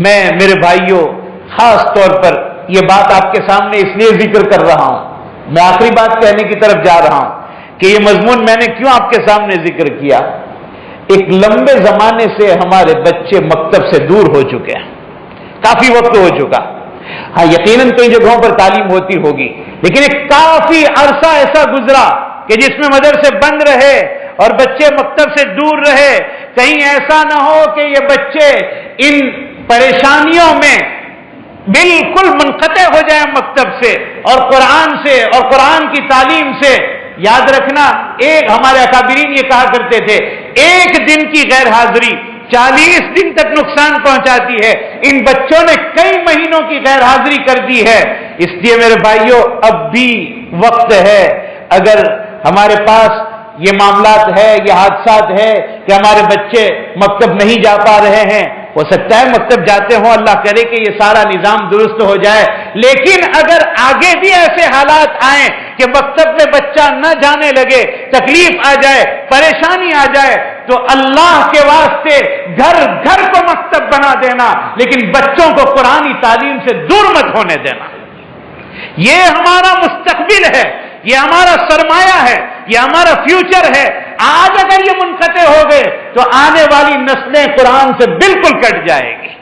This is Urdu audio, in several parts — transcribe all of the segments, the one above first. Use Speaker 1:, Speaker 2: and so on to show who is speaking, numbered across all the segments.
Speaker 1: میں میرے بھائیوں خاص طور پر یہ بات آپ کے سامنے اس لیے ذکر کر رہا ہوں، میں آخری بات کہنے کی طرف جا رہا ہوں کہ یہ مضمون میں نے کیوں آپ کے سامنے ذکر کیا۔ ایک لمبے زمانے سے ہمارے بچے مکتب سے دور ہو چکے ہیں، کافی وقت ہو چکا۔ ہاں یقیناً کئی جگہوں پر تعلیم ہوتی ہوگی، لیکن ایک کافی عرصہ ایسا گزرا کہ جس میں مدرسے بند رہے اور بچے مکتب سے دور رہے۔ کہیں ایسا نہ ہو کہ یہ بچے ان پریشانیوں میں بالکل منقطع ہو جائیں مکتب سے اور قرآن سے اور قرآن کی تعلیم سے۔ یاد رکھنا، ایک ہمارے اکابرین یہ کہا کرتے تھے، ایک دن کی غیر حاضری 40 دن تک نقصان پہنچاتی ہے۔ ان بچوں نے کئی مہینوں کی غیر حاضری کر دی ہے۔ اس لیے میرے بھائیوں اب بھی وقت ہے، اگر ہمارے پاس یہ معاملات ہے، یہ حادثات ہے کہ ہمارے بچے مکتب نہیں جا پا رہے ہیں، ہو سکتا ہے مکتب جاتے ہوں، اللہ کرے کہ یہ سارا نظام درست ہو جائے، لیکن اگر آگے بھی ایسے حالات آئیں کہ مکتب میں بچہ نہ جانے لگے، تکلیف آ جائے، پریشانی آ جائے، تو اللہ کے واسطے گھر گھر کو مکتب بنا دینا، لیکن بچوں کو قرآنی تعلیم سے دور مت ہونے دینا۔ یہ ہمارا مستقبل ہے، یہ ہمارا سرمایہ ہے، یہ ہمارا فیوچر ہے۔ آج اگر یہ منقطع ہو گئے تو آنے والی نسلیں قرآن سے بالکل کٹ جائے گی۔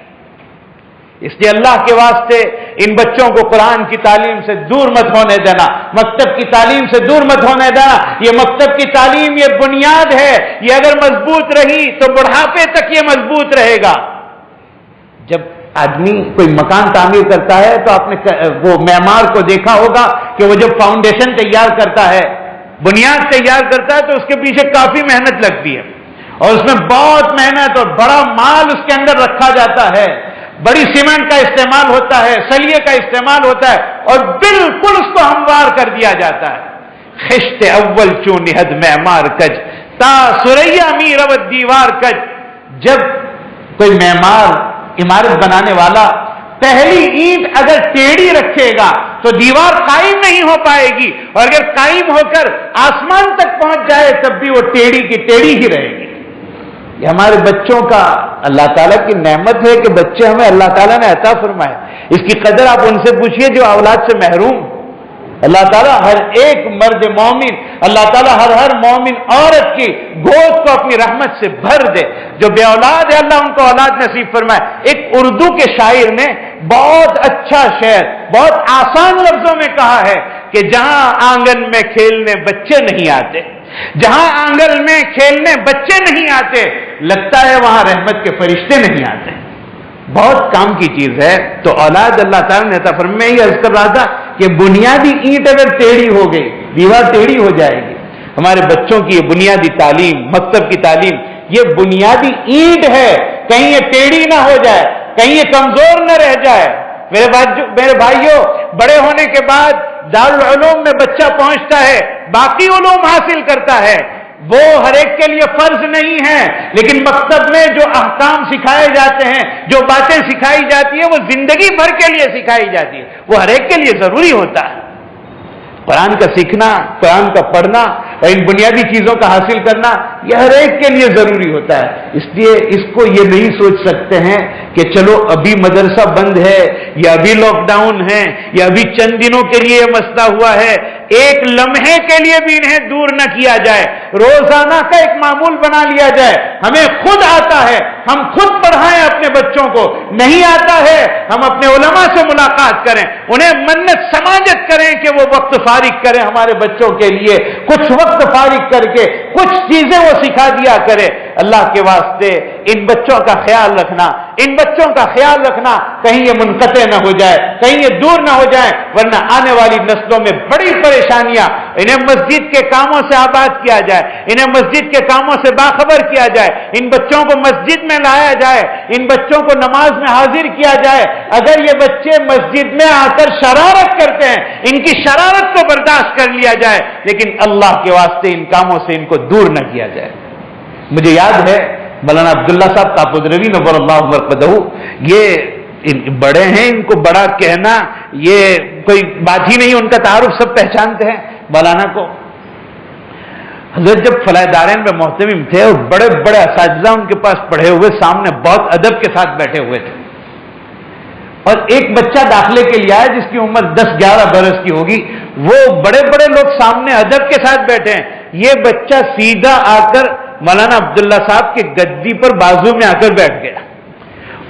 Speaker 1: اس لیے اللہ کے واسطے ان بچوں کو قرآن کی تعلیم سے دور مت ہونے دینا، مکتب کی تعلیم سے دور مت ہونے دینا۔ یہ مکتب کی تعلیم یہ بنیاد ہے، یہ اگر مضبوط رہی تو بڑھاپے تک یہ مضبوط رہے گا۔ جب آدمی کوئی مکان تعمیر کرتا ہے تو آپ نے وہ معمار کو دیکھا ہوگا کہ وہ جب فاؤنڈیشن تیار کرتا ہے، بنیاد تیار کرتا ہے، تو اس کے پیچھے کافی محنت لگتی ہے اور اس میں بہت محنت اور بڑا مال اس کے اندر رکھا جاتا ہے، بڑی سیمنٹ کا استعمال ہوتا ہے، سلیے کا استعمال ہوتا ہے اور بالکل اس کو ہموار کر دیا جاتا ہے۔ خشت اول چون نہد معمار کج تا سریا می روت دیوار کج۔ جب کوئی معمار عمارت بنانے والا پہلی اینٹ اگر ٹیڑھی رکھے گا تو دیوار قائم نہیں ہو پائے گی، اور اگر قائم ہو کر آسمان تک پہنچ جائے تب بھی وہ ٹیڑھی کی ٹیڑھی ہی رہے گی۔ یہ ہمارے بچوں کا اللہ تعالیٰ کی نعمت ہے کہ بچے ہمیں اللہ تعالیٰ نے عطا فرمائے۔ اس کی قدر آپ ان سے پوچھئے جو اولاد سے محروم۔ اللہ تعالیٰ ہر ایک مرد مومن، اللہ تعالیٰ ہر مومن عورت کی گود کو اپنی رحمت سے بھر دے۔ جو بے اولاد ہے اللہ ان کو اولاد نصیب فرمائے۔ ایک اردو کے شاعر نے بہت اچھا شعر بہت آسان لفظوں میں کہا ہے کہ جہاں آنگن میں کھیلنے بچے نہیں آتے، جہاں آنگن میں کھیلنے بچے نہیں آتے، لگتا ہے وہاں رحمت کے فرشتے نہیں آتے۔ بہت کام کی چیز ہے۔ تو اولاد اللہ تعالیٰ نے عطا فرمائی۔ میں یہ عرض کر رہا تھا کہ بنیادی اینٹ اگر ٹیڑھی ہو گئی دیوار ٹیڑھی ہو جائے گی۔ ہمارے بچوں کی یہ بنیادی تعلیم، مکتب کی تعلیم، یہ بنیادی اینٹ ہے، کہیں یہ ٹیڑھی نہ ہو جائے، کہیں یہ کمزور نہ رہ جائے۔ میرے بھائیوں، بڑے ہونے کے بعد دارالعلوم میں بچہ پہنچتا ہے، باقی علوم حاصل کرتا ہے، وہ ہر ایک کے لیے فرض نہیں ہے، لیکن مکتب میں جو احکام سکھائے جاتے ہیں، جو باتیں سکھائی جاتی ہیں، وہ زندگی بھر کے لیے سکھائی جاتی ہے، وہ ہر ایک کے لیے ضروری ہوتا ہے۔ قرآن کا سیکھنا، قرآن کا پڑھنا اور ان بنیادی چیزوں کا حاصل کرنا یہ ہر ایک کے لیے ضروری ہوتا ہے۔ اس لیے اس کو یہ نہیں سوچ سکتے ہیں کہ چلو ابھی مدرسہ بند ہے یا ابھی لاک ڈاؤن ہے یا ابھی چند دنوں کے لیے یہ مسئلہ ہوا ہے، ایک لمحے کے لیے بھی انہیں دور نہ کیا جائے، روزانہ کا ایک معمول بنا لیا جائے۔ ہمیں خود آتا ہے، ہم خود پڑھائیں اپنے بچوں کو، نہیں آتا ہے ہم اپنے علماء سے ملاقات کریں، انہیں منت سماجت کریں کہ وہ وقت فارغ کریں ہمارے بچوں کے لیے، کچھ وقت فارغ کر کے کچھ چیزیں وہ سکھا دیا کرے۔ اللہ کے واسطے ان بچوں کا خیال رکھنا، ان بچوں کا خیال رکھنا، کہیں یہ منقطع نہ ہو جائے، کہیں یہ دور نہ ہو جائے، ورنہ آنے والی نسلوں میں بڑی پریشانیاں۔ انہیں مسجد کے کاموں سے آباد کیا جائے، انہیں مسجد کے کاموں سے باخبر کیا جائے، ان بچوں کو مسجد میں لایا جائے، ان بچوں کو نماز میں حاضر کیا جائے۔ اگر یہ بچے مسجد میں آ کر شرارت کرتے ہیں، ان کی شرارت کو برداشت کر لیا جائے، لیکن اللہ کے واسطے ان کاموں سے ان کو دور نہ کیا جائے۔ مجھے یاد ہے مولانا عبداللہ صاحب کاپودروی نور اللہ مرقدہ، یہ بڑے ہیں، ان کو بڑا کہنا یہ کوئی بات ہی نہیں، ان کا تعارف سب پہچانتے ہیں مولانا کو۔ حضرت جب فلاح دارین میں محتمم تھے اور بڑے بڑے اساتذہ ان کے پاس پڑھے ہوئے سامنے بہت ادب کے ساتھ بیٹھے ہوئے تھے، اور ایک بچہ داخلے کے لیے آیا جس کی عمر 10-11 برس کی ہوگی، وہ بڑے بڑے لوگ سامنے ادب کے ساتھ بیٹھے ہیں، یہ بچہ سیدھا آ کر مولانا عبداللہ صاحب کے گدی پر بازو میں آ کر بیٹھ گیا،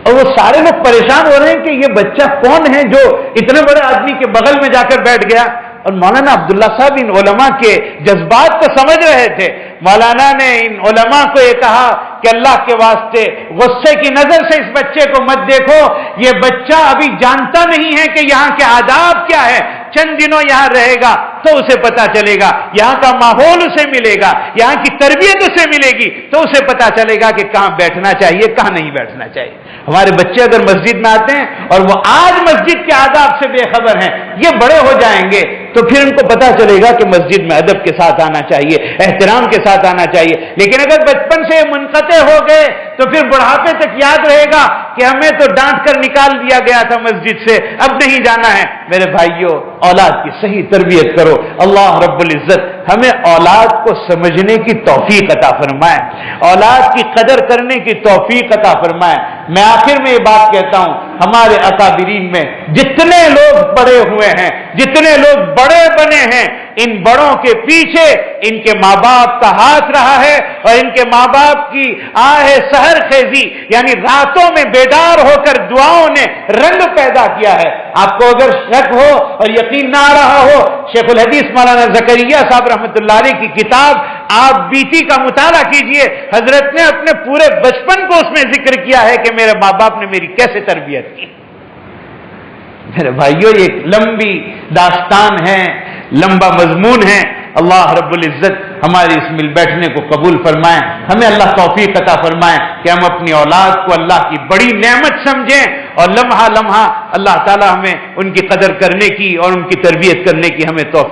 Speaker 1: اور وہ سارے لوگ پریشان ہو رہے ہیں کہ یہ بچہ کون ہے جو اتنے بڑے آدمی کے بغل میں جا کر بیٹھ گیا۔ اور مولانا عبداللہ صاحب ان علماء کے جذبات کو سمجھ رہے تھے۔ مولانا نے ان علماء کو یہ کہا کہ اللہ کے واسطے غصے کی نظر سے اس بچے کو مت دیکھو، یہ بچہ ابھی جانتا نہیں ہے کہ یہاں کے آداب کیا ہے، چند دنوں یہاں رہے گا تو اسے پتا چلے گا، یہاں کا ماحول اسے ملے گا، یہاں کی تربیت اسے ملے گی تو اسے پتا چلے گا کہ کہاں بیٹھنا چاہیے کہاں نہیں بیٹھنا چاہیے۔ ہمارے بچے اگر مسجد میں آتے ہیں اور وہ آج مسجد کے آداب سے بے خبر ہیں، یہ بڑے ہو جائیں گے تو پھر ان کو پتا چلے گا کہ مسجد میں ادب کے ساتھ آنا چاہیے، احترام کے ساتھ آنا چاہیے۔ لیکن اگر بچپن سے منقطع ہو گئے تو پھر بڑھاپے تک یاد رہے گا کہ ہمیں تو ڈانٹ کر نکال دیا گیا تھا مسجد سے، اب نہیں جانا ہے۔ میرے بھائیوں، اولاد کی صحیح تربیت کرو۔ اللہ رب العزت ہمیں اولاد کو سمجھنے کی توفیق عطا فرمائے، اولاد کی قدر کرنے کی توفیق عطا فرمائے۔ میں آخر میں یہ بات کہتا ہوں، ہمارے اکابرین میں جتنے لوگ بڑے ہوئے ہیں، جتنے لوگ بڑے بنے ہیں، ان بڑوں کے پیچھے ان کے ماں باپ کا ہاتھ رہا ہے، اور ان کے ماں باپ کی آہ سحر خیزی یعنی راتوں میں بیدار ہو کر دعاؤں نے رنگ پیدا کیا ہے۔ آپ کو اگر شک ہو اور یقین نہ آ رہا ہو، شیخ الحدیث مولانا زکریا صاحب رحمۃ اللہ علیہ کی کتاب آپ بیتی کا مطالعہ کیجئے، حضرت نے اپنے پورے بچپن کو اس میں ذکر کیا ہے کہ میرے ماں باپ نے میری کیسے تربیت کی۔ میرے بھائیوں، یہ ایک لمبی داستان ہے، لمبا مضمون ہے۔ اللہ رب العزت ہماری اس مل بیٹھنے کو قبول فرمائیں، ہمیں اللہ توفیق عطا فرمائیں کہ ہم اپنی اولاد کو اللہ کی بڑی نعمت سمجھیں، اور لمحہ لمحہ اللہ تعالی ہمیں ان کی قدر کرنے کی اور ان کی تربیت کرنے کی ہمیں توفیق